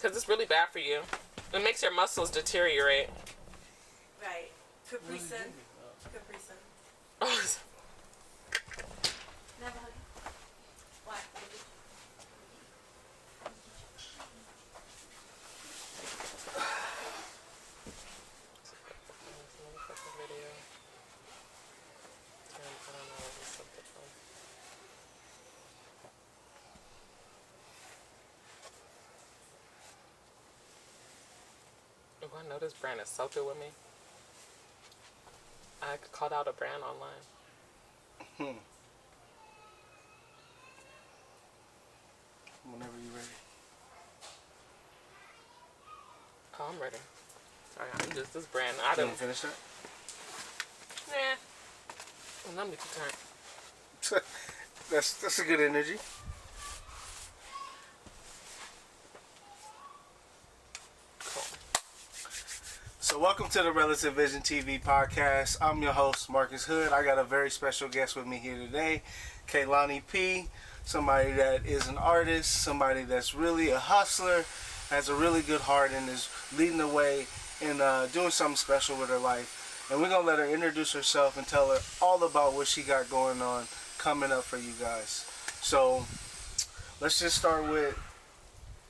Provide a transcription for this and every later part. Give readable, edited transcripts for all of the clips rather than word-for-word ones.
Because it's really bad for you. It makes your muscles deteriorate. Right. Capri Sun. Capri Sun. Oh. Never hug. Why? Oh, I know this brand is so good with me. I called out a brand online. Whenever you're ready. Oh, I'm ready. Sorry, I'm just this brand. I You don't want to finish that? Nah. Well, let me turn. That's a good energy. So welcome to the RelativeVisionTv podcast. I'm your host, Marcus Hood. I got a very special guest with me here today, Kailani P. Somebody that is an artist, somebody that's really a hustler, has a really good heart, and is leading the way in doing something special with her life. And we're going to let her introduce herself and tell her all about what she got going on coming up for you guys. So let's just start with,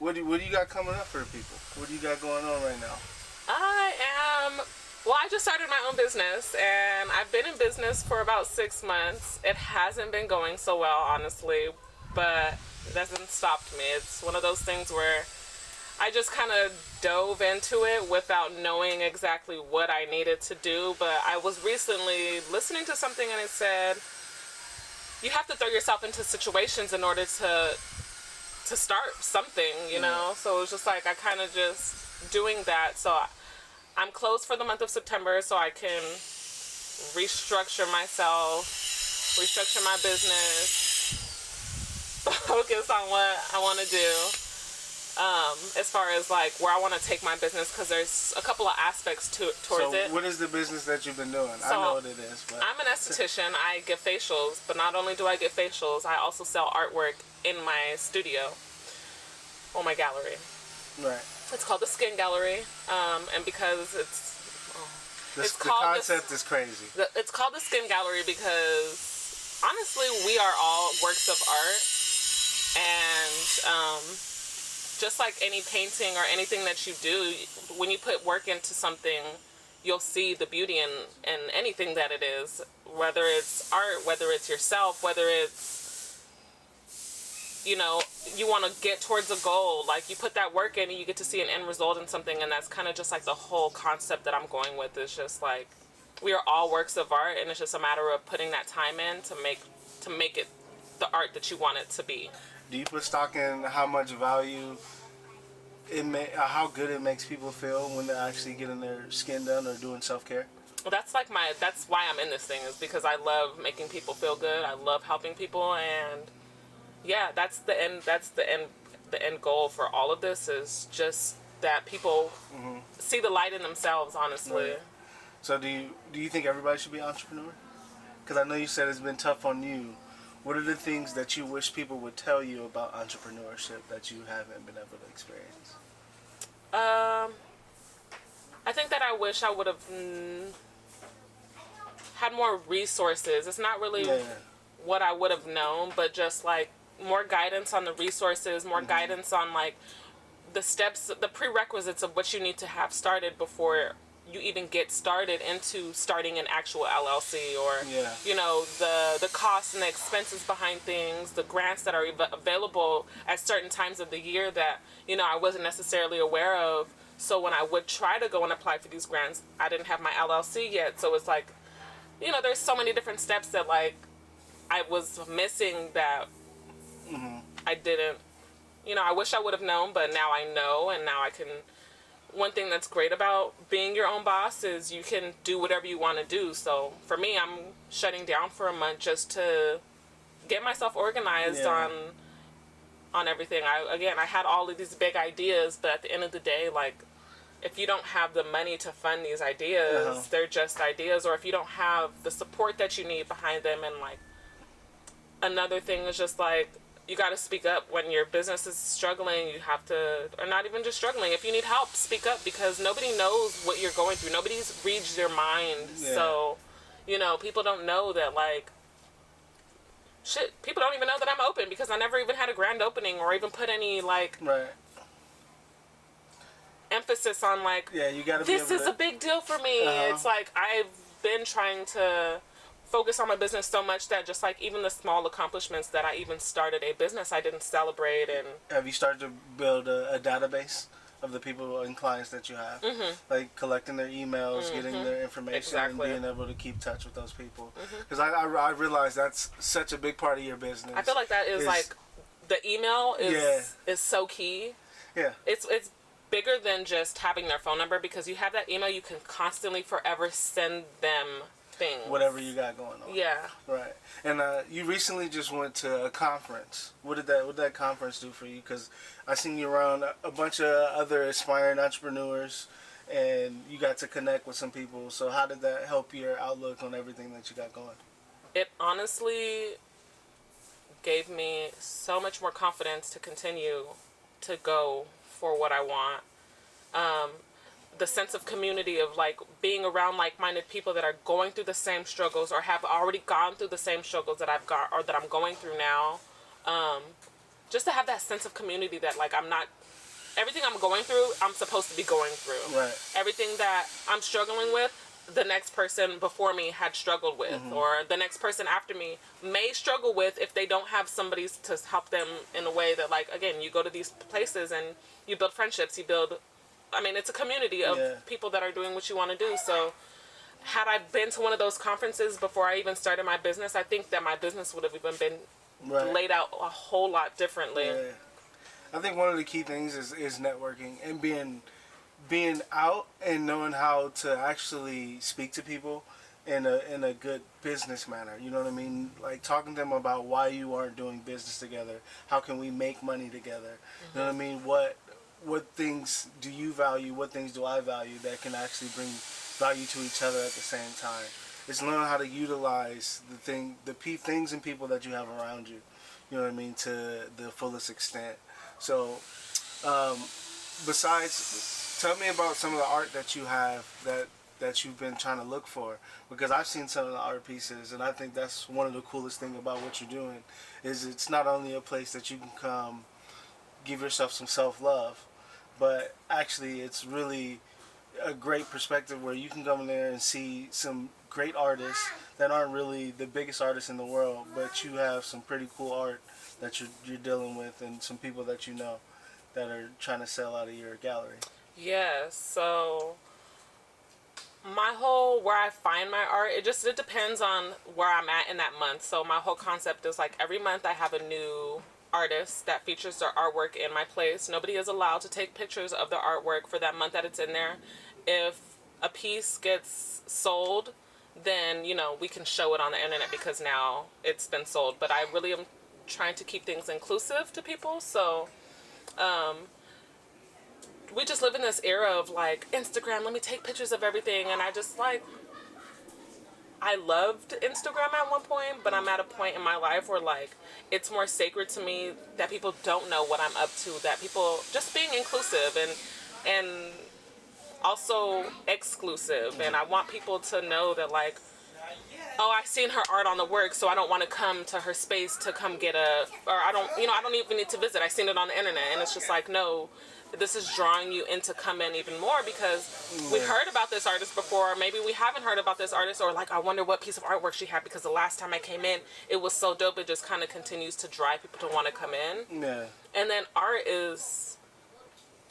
what do you got coming up for the people? What do you got going on right now? I just started my own business, and I've been in business for about 6 months. It hasn't been going so well, honestly, but it hasn't stopped me. It's one of those things where I just kind of dove into it without knowing exactly what I needed to do. But I was recently listening to something, and it said, you have to throw yourself into situations in order to start something, you know? So it was just like, I kind of just doing that. So I'm closed for the month of September so I can restructure myself, restructure my business, focus on what I want to do as far as like where I want to take my business, because there's a couple of aspects towards it. So what is the business that you've been doing? So I know what it is. But I'm an esthetician. I get facials, but not only do I get facials, I also sell artwork in my studio or my gallery. Right. It's called the Skin.Gallery, and because The concept is crazy. It's called the Skin.Gallery because, honestly, we are all works of art, and just like any painting or anything that you do, when you put work into something, you'll see the beauty in anything that it is, whether it's art, whether it's yourself, whether it's, you know, you want to get towards a goal, like you put that work in and you get to see an end result in something. And that's kind of just like the whole concept that I'm going with, is just like we are all works of art, and it's just a matter of putting that time in to make it the art that you want it to be. Do you put stock in how much value how good it makes people feel when they're actually getting their skin done or doing self-care? Well, that's why I'm in this thing, is because I love making people feel good. I love helping people, and yeah, that's the end goal for all of this, is just that people see the light in themselves, honestly. Right. So do you think everybody should be an entrepreneur? Because I know you said it's been tough on you. What are the things that you wish people would tell you about entrepreneurship that you haven't been able to experience? I think that I wish I would have had more resources. It's not really what I would have known, but just like more guidance on the resources, more guidance on like the steps, the prerequisites of what you need to have started before you even get started into starting an actual LLC, or you know, the costs and the expenses behind things, the grants that are available at certain times of the year that, you know, I wasn't necessarily aware of. So when I would try to go and apply for these grants, I didn't have my LLC yet. So it's like, you know, there's so many different steps that like I was missing that I didn't, you know, I wish I would have known, but now I know, and now I can. One thing that's great about being your own boss is you can do whatever you want to do. So for me, I'm shutting down for a month just to get myself organized on everything. I had all of these big ideas, but at the end of the day, like, if you don't have the money to fund these ideas, they're just ideas. Or if you don't have the support that you need behind them. And like, another thing is just like, you got to speak up when your business is struggling. You have to, or not even just struggling. If you need help, speak up, because nobody knows what you're going through. Nobody's reads your mind. Yeah. So, you know, people don't know that, like, shit, people don't even know that I'm open because I never even had a grand opening or even put any, like, Right. emphasis on, like, Yeah, you gotta this be able is to, a big deal for me. It's like I've been trying to focus on my business so much that just, like, even the small accomplishments that I even started a business, I didn't celebrate. And have you started to build a database of the people and clients that you have? Like collecting their emails, getting their information, Exactly. and being able to keep touch with those people. Because I realize that's such a big part of your business. I feel like that is like the email is so key. Yeah. It's bigger than just having their phone number, because you have that email, you can constantly forever send them things. Whatever you got going on. Yeah. Right. And you recently just went to a conference. What did that conference do for you? Because I seen you around a bunch of other aspiring entrepreneurs, and you got to connect with some people. So how did that help your outlook on everything that you got going? It honestly gave me so much more confidence to continue to go for what I want. The sense of community of, like, being around like-minded people that are going through the same struggles or have already gone through the same struggles that I've got or that I'm going through now. Just to have that sense of community that, like, I'm not, everything I'm going through, I'm supposed to be going through. Right. Everything that I'm struggling with, the next person before me had struggled with, or the next person after me may struggle with if they don't have somebody to help them in a way that, like, again, you go to these places and you build friendships, you build, I mean, it's a community of people that are doing what you want to do. So had I been to one of those conferences before I even started my business, I think that my business would have even been laid out a whole lot differently. Yeah. I think one of the key things is networking and being out and knowing how to actually speak to people in a good business manner. You know what I mean? Like talking to them about why you aren't doing business together. How can we make money together? You know what I mean? What things do you value? What things do I value that can actually bring value to each other at the same time? It's learning how to utilize things and people that you have around you. You know what I mean? To the fullest extent. So, besides, tell me about some of the art that you have that you've been trying to look for, because I've seen some of the art pieces, and I think that's one of the coolest things about what you're doing. Is it's not only a place that you can come, give yourself some self-love, but actually it's really a great perspective where you can come in there and see some great artists that aren't really the biggest artists in the world, but you have some pretty cool art that you're dealing with, and some people that you know that are trying to sell out of your gallery. Yeah, so my whole, where I find my art, it depends on where I'm at in that month. So my whole concept is, like, every month I have a new artist that features their artwork in my place. Nobody is allowed to take pictures of their artwork for that month that it's in there. If a piece gets sold, then, you know, we can show it on the internet because now it's been sold. But I really am trying to keep things inclusive to people. So we just live in this era of, like, Instagram, let me take pictures of everything. And I just, like, I loved Instagram at one point, but I'm at a point in my life where, like, it's more sacred to me that people don't know what I'm up to, that people just being inclusive and also exclusive. And I want people to know that, like, oh, I've seen her art on the work, so I don't want to come to her space to come get or I don't even need to visit. I've seen it on the internet. And it's just like, no, this is drawing you in to come in even more, because we heard about this artist before, or maybe we haven't heard about this artist, or, like, I wonder what piece of artwork she had, because the last time I came in, it was so dope. It just kind of continues to drive people to want to come in. Yeah. And then art is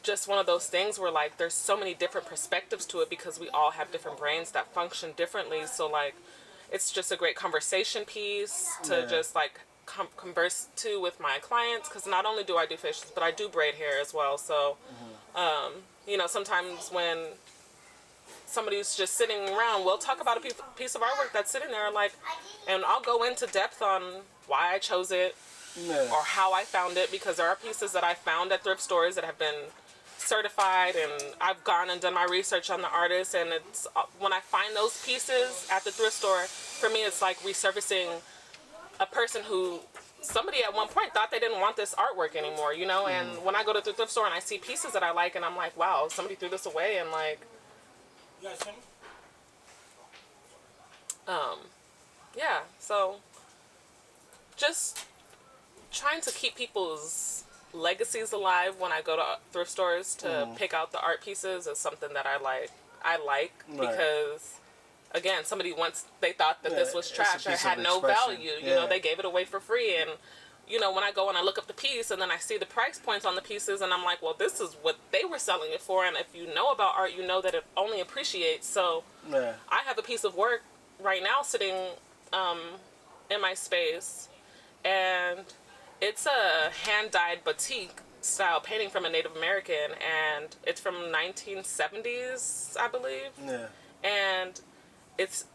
just one of those things where, like, there's so many different perspectives to it because we all have different brains that function differently. So, like, it's just a great conversation piece to just, like, converse to with my clients, because not only do I do facials, but I do braid hair as well. So, you know, sometimes when somebody's just sitting around, we'll talk about a piece of artwork that's sitting there, like, and I'll go into depth on why I chose it or how I found it, because there are pieces that I found at thrift stores that have been certified, and I've gone and done my research on the artist, and it's when I find those pieces at the thrift store, for me it's like resurfacing a person who somebody at one point thought they didn't want this artwork anymore, you know. And when I go to the thrift store and I see pieces that I like, and I'm like, wow, somebody threw this away, and like, yeah. So just trying to keep people's legacies alive when I go to thrift stores to pick out the art pieces is something that I like. Right. Because again, somebody once they thought that this was trash or had no value. You know, they gave it away for free. And you know, when I go and I look up the piece and then I see the price points on the pieces, and I'm like, well, this is what they were selling it for. And if you know about art, you know that it only appreciates. So I have a piece of work right now sitting in my space, and it's a hand-dyed batik style painting from a Native American, and it's from 1970s, I believe. Yeah. And it's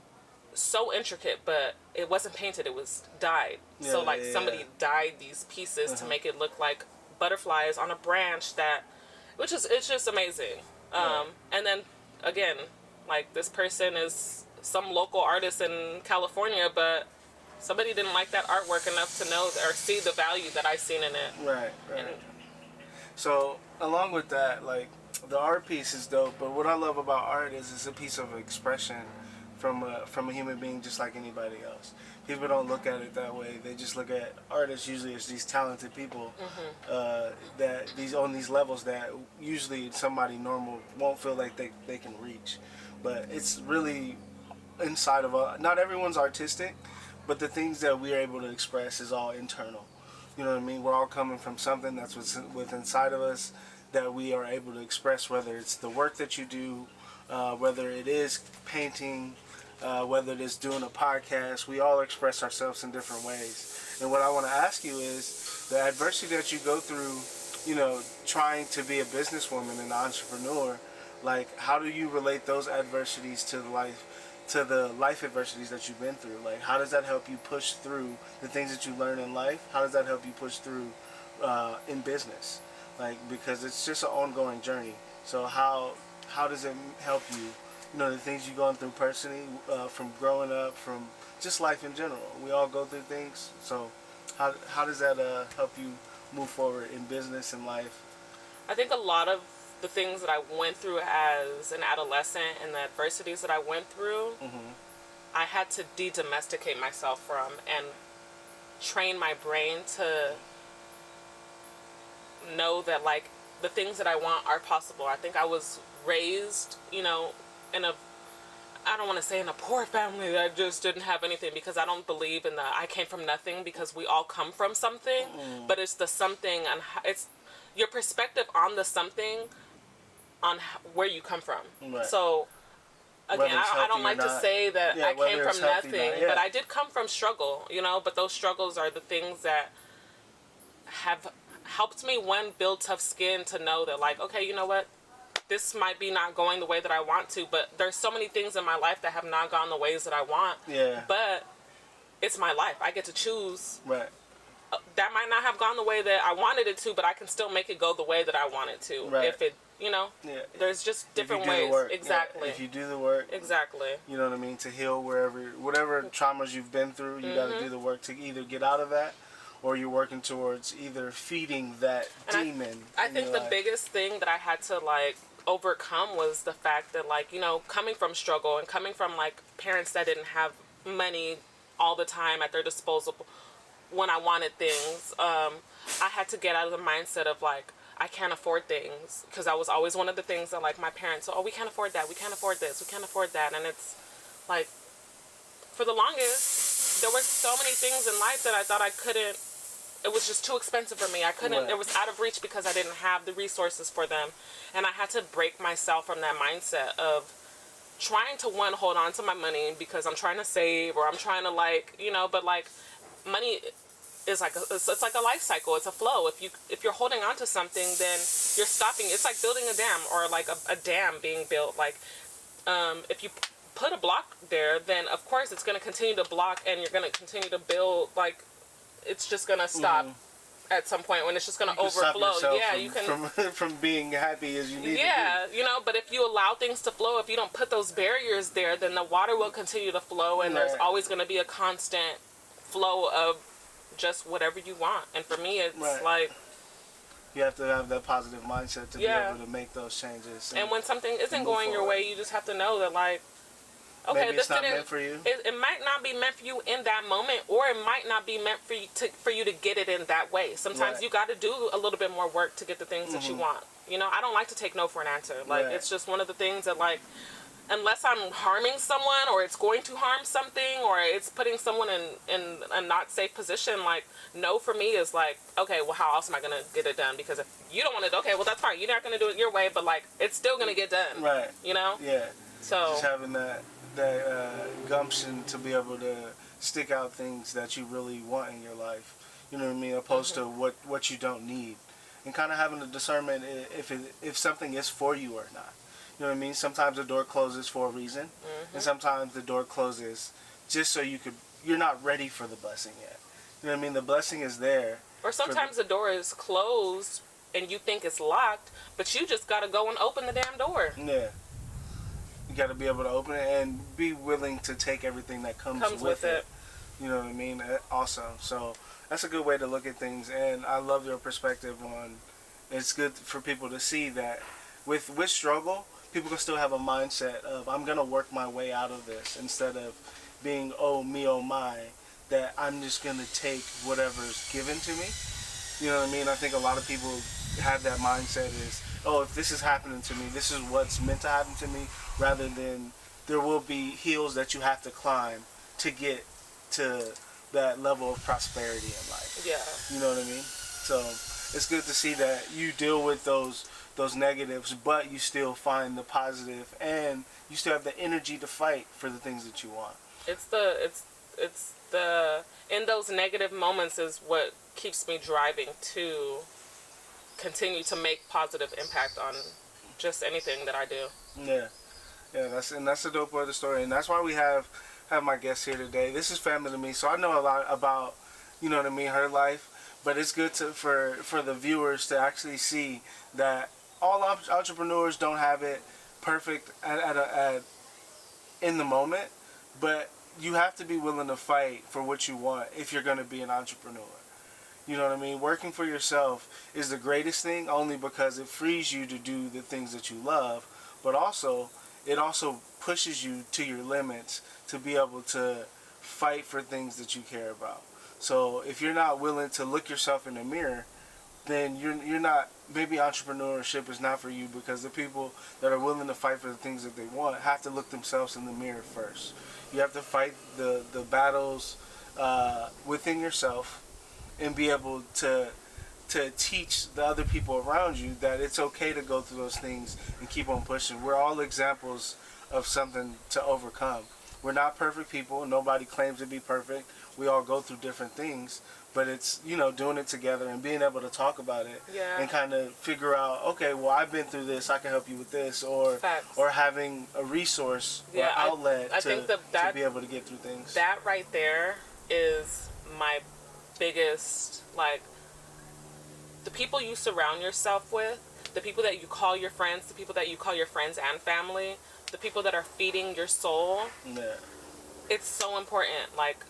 so intricate, but it wasn't painted, it was dyed. So like somebody dyed these pieces to make it look like butterflies on a branch, it's just amazing. And then again, like this person is some local artist in California, but somebody didn't like that artwork enough to know or see the value that I seen in it. Right. So along with that, like the art piece is dope, but what I love about art is it's a piece of expression from a human being just like anybody else. People don't look at it that way. They just look at artists usually as these talented people that on these levels that usually somebody normal won't feel like they can reach. But it's really inside of not everyone's artistic, but the things that we are able to express is all internal. You know what I mean? We're all coming from something that's within inside of us that we are able to express, whether it's the work that you do, whether it is painting, whether it is doing a podcast. We all express ourselves in different ways. And what I want to ask you is the adversity that you go through, you know, trying to be a businesswoman and an entrepreneur, like how do you relate those adversities to the life adversities that you've been through? Like, how does that help you push through the things that you learn in life? How does that help you push through in business? Like, because it's just an ongoing journey. So how does it help you? You know, the things you've gone through personally, from growing up, from just life in general. We all go through things. So how does that help you move forward in business and life? I think a lot of the things that I went through as an adolescent and the adversities that I went through, I had to de-domesticate myself from and train my brain to know that, like, the things that I want are possible. I think I was raised, you know, I don't want to say in a poor family that just didn't have anything, because I don't believe in I came from nothing, because we all come from something, but it's the something, and it's your perspective on the something, on where you come from. Right. So again, I don't like to say that I came from nothing, but I did come from struggle, you know, but those struggles are the things that have helped me, build tough skin to know that, like, okay, you know what, this might be not going the way that I want to, but there's so many things in my life that have not gone the ways that I want. Yeah. But it's my life. I get to choose. Right. That might not have gone the way that I wanted it to, but I can still make it go the way that I want it to. Right. If it, you know, there's just different ways. Exactly. If you do the work. Exactly. You know what I mean? To heal whatever traumas you've been through, you got to do the work to either get out of that, or you're working towards either feeding that demon. I think the biggest thing that I had to, like, overcome was the fact that, like, you know, coming from struggle and coming from, like, parents that didn't have money all the time at their disposal when I wanted things, I had to get out of the mindset of, like, I can't afford things, because I was always one of the things that, like, my parents, oh, we can't afford that, we can't afford this, we can't afford that. And it's like, for the longest, there were so many things in life that I thought I couldn't, it was just too expensive for me. I couldn't, it was out of reach because I didn't have the resources for them. And I had to break myself from that mindset of trying to, hold on to my money because I'm trying to save, or I'm trying to, like, you know, but, like, money is like it's like a life cycle. It's a flow. If you're holding on to something, then you're stopping. It's like building a dam, or like a dam being built. Like, if you put a block there, then of course it's going to continue to block, and you're going to continue to build. Like, it's just going to stop at some point when it's just going to overflow. Yeah, you can from being happy as you need to be. Yeah, you know, but if you allow things to flow, if you don't put those barriers there, then the water will continue to flow, and there's always going to be a constant flow of just whatever you want. And for me, it's Right. like, You have to have that positive mindset to Yeah. be able to make those changes. and when something isn't move going your forward. way, you just have to know that, like, okay, maybe this it's not didn't. meant for you. It might not be meant for you in that moment, or it might not be meant for you to get it in that way. Sometimes Right. you got to do a little bit more work to get the things that you want. You know, I don't like to take no for an answer. Like, Right. it's just one of the things that, like, unless I'm harming someone, or it's going to harm something, or it's putting someone in a not safe position, like, no for me is like, okay, well, how else am I going to get it done? Because if you don't want it, okay, well, that's fine. You're not going to do it your way, but, like, it's still going to get done. Right. You know? Yeah. So, Just having that gumption to be able to stick out things that you really want in your life. You know what I mean? Opposed to what you don't need. And kind of having a discernment if something is for you or not. You know what I mean? Sometimes the door closes for a reason, and sometimes the door closes just so you're not ready for the blessing yet. You know what I mean? The blessing is there. or sometimes the door is closed and you think it's locked, but you just got to go and open the damn door. Yeah. You got to be able to open it and be willing to take everything that comes with it. You know what I mean? Also, so that's a good way to look at things, and I love your perspective on. It's good for people to see that with struggle, people can still have a mindset of I'm gonna work my way out of this instead of being oh me oh my, that I'm just gonna take whatever's given to me. You know what I mean? I think a lot of people have that mindset is, oh, if this is happening to me, this is what's meant to happen to me, rather than there will be hills that you have to climb to get to that level of prosperity in life. Yeah. You know what I mean? So it's good to see that you deal with those negatives, but you still find the positive, and you still have the energy to fight for the things that you want. It's the in those negative moments is what keeps me driving to continue to make positive impact on just anything that I do. Yeah, that's the dope part of the story, and that's why we have my guest here today. This is family to me, so I know a lot about, you know what I mean, her life. But it's good for the viewers to actually see that all entrepreneurs don't have it perfect in the moment, but you have to be willing to fight for what you want if you're going to be an entrepreneur. You know what I mean? Working for yourself is the greatest thing, only because it frees you to do the things that you love, but also it also pushes you to your limits to be able to fight for things that you care about. So if you're not willing to look yourself in the mirror, then you're not, maybe entrepreneurship is not for you, because the people that are willing to fight for the things that they want have to look themselves in the mirror first. You have to fight the battles within yourself and be able to teach the other people around you that it's okay to go through those things and keep on pushing. We're all examples of something to overcome. We're not perfect people. Nobody claims to be perfect. We all go through different things, but it's, you know, doing it together and being able to talk about it. Yeah. And kind of figure out, okay, well, I've been through this, I can help you with this, or Facts. or having a resource or outlet I think to be able to get through things. That right there is my biggest, like, the people you surround yourself with, the people that you call your friends, the people that you call your friends and family, the people that are feeding your soul. Yeah. It's so important. Like,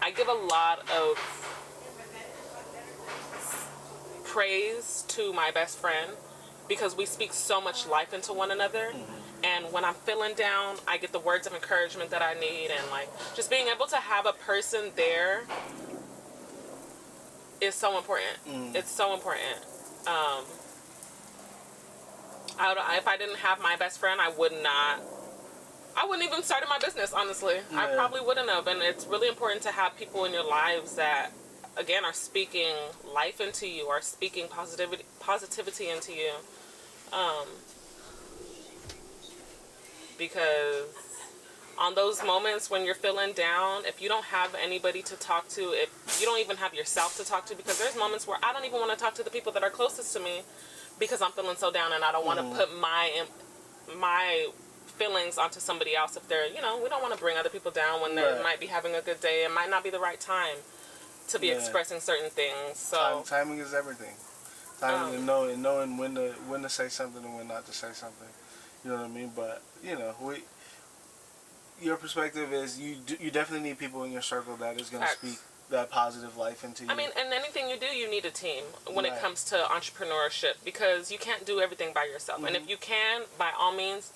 I give a lot of praise to my best friend because we speak so much life into one another. And when I'm feeling down, I get the words of encouragement that I need. And, like, just being able to have a person there is so important. It's so important. If I didn't have my best friend, I wouldn't even started my business, honestly. Yeah. I probably wouldn't have. And it's really important to have people in your lives that, again, are speaking life into you, are speaking positivity into you. Because on those moments when you're feeling down, if you don't have anybody to talk to, if you don't even have yourself to talk to, because there's moments where I don't even want to talk to the people that are closest to me because I'm feeling so down and I don't want to put my feelings onto somebody else. If they're, you know, we don't want to bring other people down when they might be having a good day. It might not be the right time to be expressing certain things. So timing is everything. Timing and knowing when to say something and when not to say something. You know what I mean? But, you know, your perspective is you definitely need people in your circle that is going to speak that positive life into you. I mean, and anything you do, you need a team when it Right. comes to entrepreneurship, because you can't do everything by yourself. And if you can, by all means,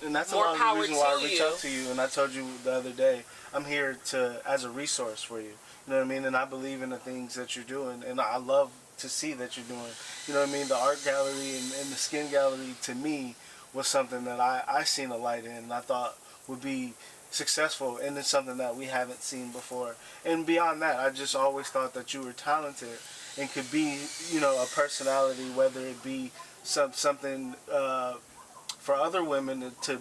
and that's more a lot of the power reason why I to reached you. out to you. And I told you the other day, I'm here as a resource for you. You know what I mean? And I believe in the things that you're doing, and I love to see that you're doing. You know what I mean? The art gallery and the Skin.Gallery, to me, was something that I seen a light in, and I thought would be successful, and it's something that we haven't seen before. And beyond that, I just always thought that you were talented and could be, you know, a personality, whether it be something for other women to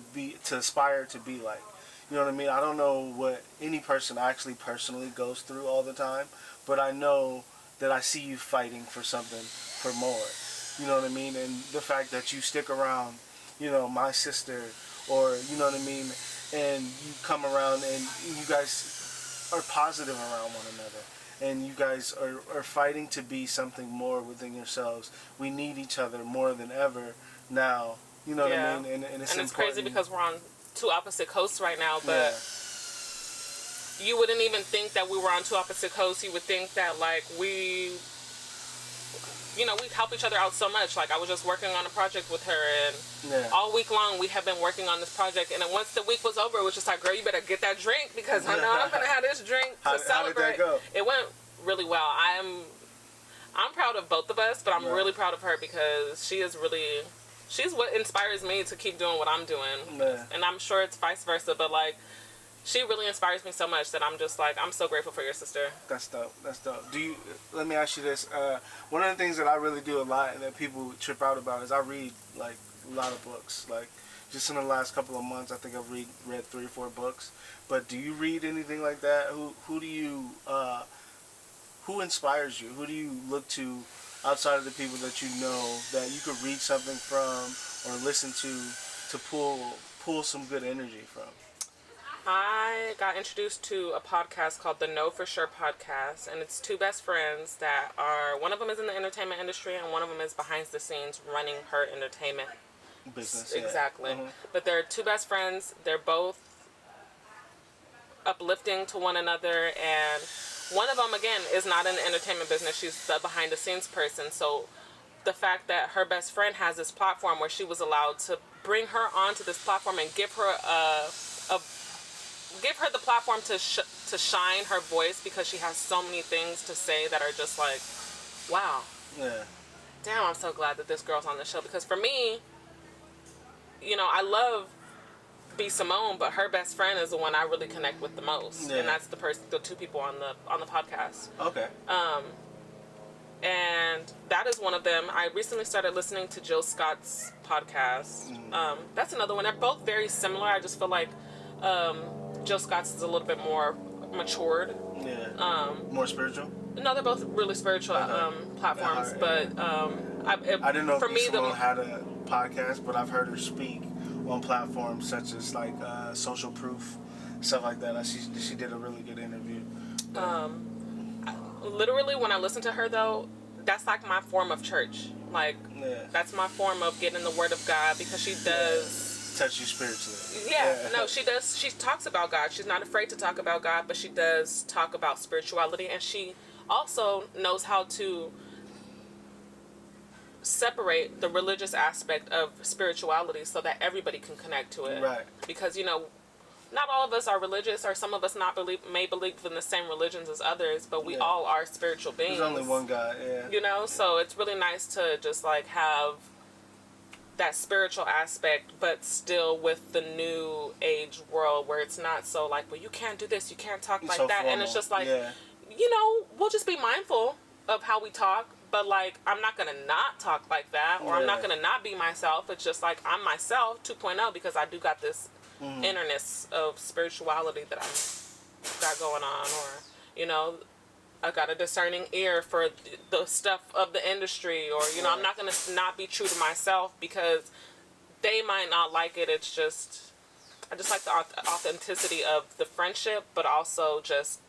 aspire to be like. You know what I mean? I don't know what any person actually personally goes through all the time, but I know that I see you fighting for something, for more. You know what I mean? And the fact that you stick around, you know, my sister, or, you know what I mean, and you come around and you guys are positive around one another. And you guys are fighting to be something more within yourselves. We need each other more than ever now. You know what I mean? And it's crazy because we're on two opposite coasts right now, but you wouldn't even think that we were on two opposite coasts. You would think that, like, we help each other out so much. Like, I was just working on a project with her, and all week long we have been working on this project. And then once the week was over, it was just like, girl, you better get that drink, because I know I'm gonna have this drink to celebrate. How did that go? It went really well. I'm proud of both of us, but I'm really proud of her, because she's what inspires me to keep doing what I'm doing. And I'm sure it's vice versa, but, like, she really inspires me so much that I'm just like, I'm so grateful for your sister. That's dope. That's dope. Let me ask you this. One of the things that I really do a lot and that people trip out about is I read, like, a lot of books. Like, just in the last couple of months, I think I've read 3 or 4 books. But do you read anything like that? Who inspires you? Who do you look to outside of the people that you know that you could read something from or listen to pull some good energy from? I got introduced to a podcast called the Know For Sure podcast, and it's 2 best friends that are, one of them is in the entertainment industry and one of them is behind the scenes running her entertainment business. Exactly. Mm-hmm. But they're 2 best friends. They're both uplifting to one another, and one of them, again, is not in the entertainment business. She's the behind the scenes person. So the fact that her best friend has this platform where she was allowed to bring her onto this platform and give her the platform to shine her voice, because she has so many things to say that are just like, wow. Yeah. Damn, I'm so glad that this girl's on the show, because for me, you know, I love B. Simone, but her best friend is the one I really connect with the most, and that's the 2 people on the podcast. Okay. And that is one of them. I recently started listening to Jill Scott's podcast. That's another one. They're both very similar. I just feel like Jill Scott's is a little bit more matured. Yeah. More spiritual? No, they're both really spiritual platforms. But I didn't know if Simone had a podcast, but I've heard her speak on platforms such as, like, Social Proof, stuff like that. She did a really good interview. Literally, when I listen to her, though, that's like my form of church. Like, that's my form of getting the Word of God, because she does touch you spiritually. No, she does. She talks about God. She's not afraid to talk about God, but she does talk about spirituality, and she also knows how to separate the religious aspect of spirituality so that everybody can connect to it. Right. Because, you know, not all of us are religious, or some of us may believe in the same religions as others, but we all are spiritual beings. There's only one God, You know, so it's really nice to just, like, have that spiritual aspect, but still with the new age world where it's not so like, well, you can't do this, you can't talk like that. Formal. And it's just like, you know, we'll just be mindful of how we talk, but, like, I'm not going to not talk like that, or I'm not going to not be myself. It's just like, I'm myself 2.0, because I do got this innerness of spirituality that I've got going on, or, you know, I got a discerning ear for the stuff of the industry, or, you know, I'm not going to not be true to myself because they might not like it. It's just, I just like the authenticity of the friendship, but also just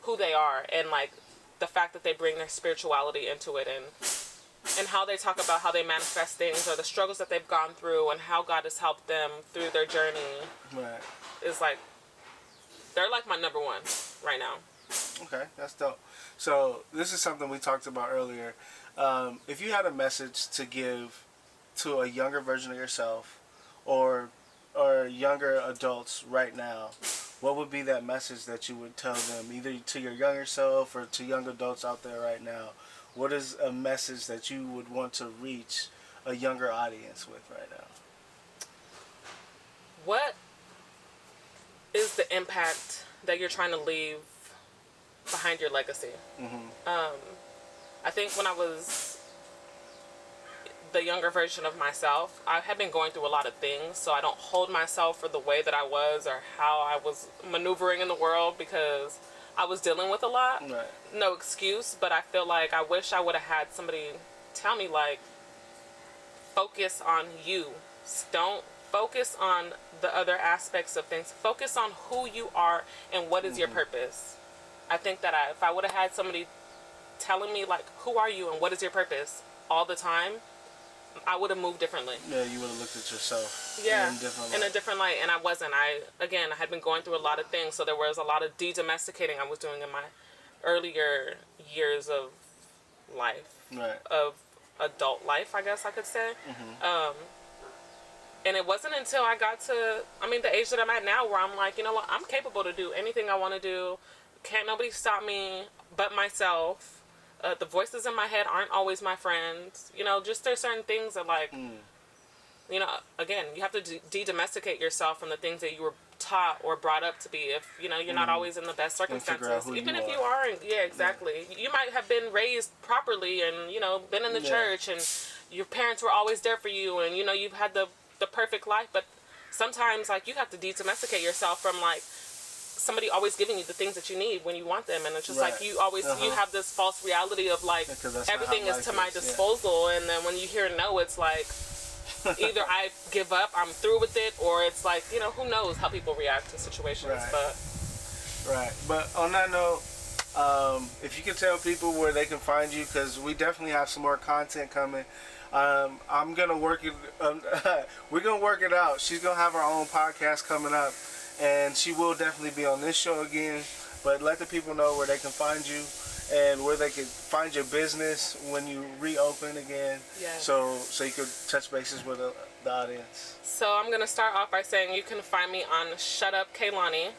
who they are, and, like, the fact that they bring their spirituality into it, and how they talk about how they manifest things, or the struggles that they've gone through, and how God has helped them through their journey. Right. Is like, they're like my number one right now. Okay, that's dope. So this is something we talked about earlier. If you had a message to give to a younger version of yourself, or younger adults right now, what would be that message that you would tell them, either to your younger self or to young adults out there right now? What is a message that you would want to reach a younger audience with right now? What is the impact that you're trying to leave behind your legacy? I think when I was the younger version of myself, I had been going through a lot of things, so I don't hold myself for the way that I was or how I was maneuvering in the world, because I was dealing with a lot. Right. No excuse, but I feel like I wish I would have had somebody tell me, like, focus on you. Don't focus on the other aspects of things. Focus on who you are and what is your purpose. I think that if I would have had somebody telling me, like, who are you and what is your purpose all the time, I would have moved differently. Yeah, you would have looked at yourself in a different light. And I wasn't. I had been going through a lot of things, so there was a lot of de-domesticating I was doing in my earlier years of life, of adult life, I guess I could say. And it wasn't until I got to, the age that I'm at now, where I'm like, you know what, I'm capable to do anything I want to do. Can't nobody stop me but myself. The voices in my head aren't always my friends. You know, just there's certain things that, like, you know, again, you have to de-domesticate yourself from the things that you were taught or brought up to be. If, you know, you're not always in the best circumstances. Even if you aren't, exactly. You might have been raised properly and, you know, been in the church, and your parents were always there for you, and, you know, you've had the perfect life. But sometimes, like, you have to de-domesticate yourself from, like, somebody always giving you the things that you need when you want them, and it's just like you always you have this false reality of, like, everything is to my disposal, and then when you hear no, it's like either I give up, I'm through with it, or it's like, you know, who knows how people react to situations. But on that note, if you could tell people where they can find you, because we definitely have some more content coming. I'm gonna work it. We're gonna work it out. She's gonna have her own podcast coming up, and she will definitely be on this show again. But let the people know where they can find you and where they can find your business when you reopen again. Yes. So you could touch bases with the audience. So I'm gonna start off by saying you can find me on ShutupKailani,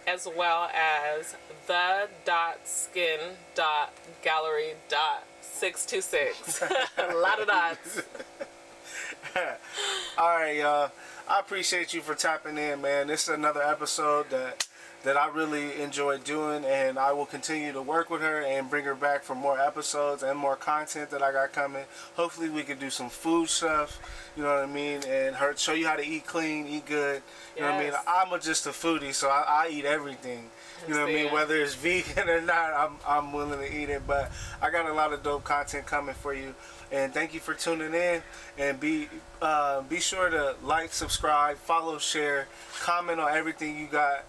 as well as the.skin.gallery.626. A lot of dots. All right, y'all. I appreciate you for tapping in, man. This is another episode that I really enjoyed doing, and I will continue to work with her and bring her back for more episodes and more content that I got coming. Hopefully we could do some food stuff, you know what I mean, and show you how to eat clean, eat good. You know what I mean? I'm just a foodie, so I eat everything. You know what I mean? Whether it's vegan or not, I'm willing to eat it. But I got a lot of dope content coming for you. And thank you for tuning in. And be sure to like, subscribe, follow, share, comment on everything you got.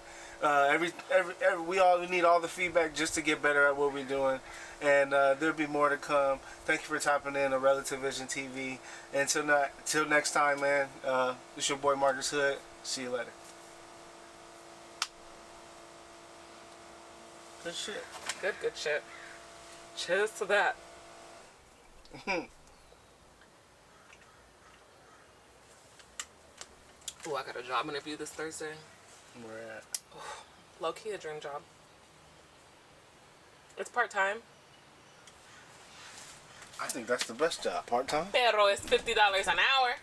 We all need all the feedback just to get better at what we're doing. And there'll be more to come. Thank you for tapping in on RelativeVision TV. Until next time, man. It's your boy Marcus Hood. See you later. Good shit. Good shit. Cheers to that. Oh, I got a job interview this Thursday. Where at? Low key a dream job. It's part-time. I think that's the best job. Part-time? Pero it's $50 an hour.